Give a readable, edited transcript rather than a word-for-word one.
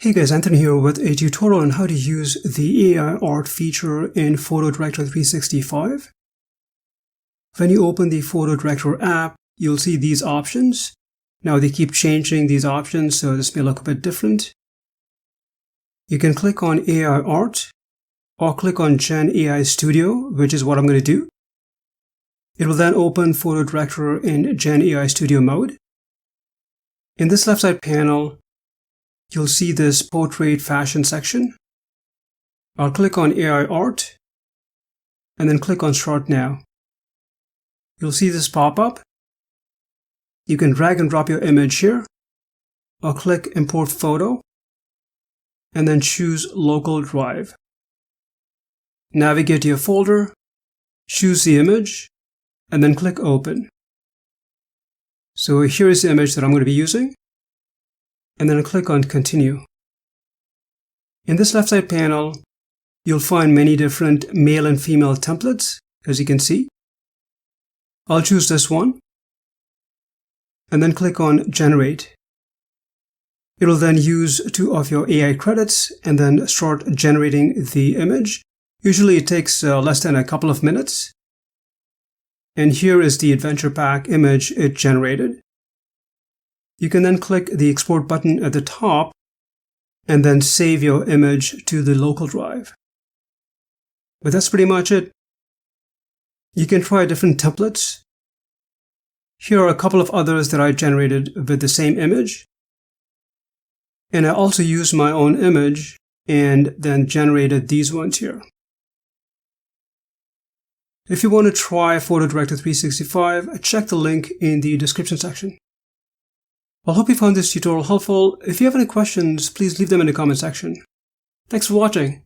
Hey guys, Anthony here with a tutorial on how to use the AI art feature in PhotoDirector 365. When you open the PhotoDirector app, you'll see these options. Now they keep changing these options, so this may look a bit different. You can click on AI art or click on Gen AI Studio, which is what I'm going to do. It will then open PhotoDirector in Gen AI Studio mode. In this left side panel, you'll see this portrait fashion section. I'll click on AI art and then click on Start Now. You'll see this pop up. You can drag and drop your image here. I'll click Import Photo and then choose Local Drive. Navigate to your folder, choose the image, and then click Open. So here is the image that I'm going to be using. And then click on Continue. In this left side panel, you'll find many different male and female templates, as you can see. I'll choose this one and then click on Generate. It will then use 2 of your AI credits and then start generating the image. Usually it takes less than a couple of minutes. And here is the adventure pack image it generated. You can then click the export button at the top and then save your image to the local drive. But that's pretty much it. You can try different templates. Here are a couple of others that I generated with the same image. And I also used my own image and then generated these ones here. If you want to try PhotoDirector 365, check the link in the description section. I hope you found this tutorial helpful. If you have any questions, please leave them in the comment section. Thanks for watching.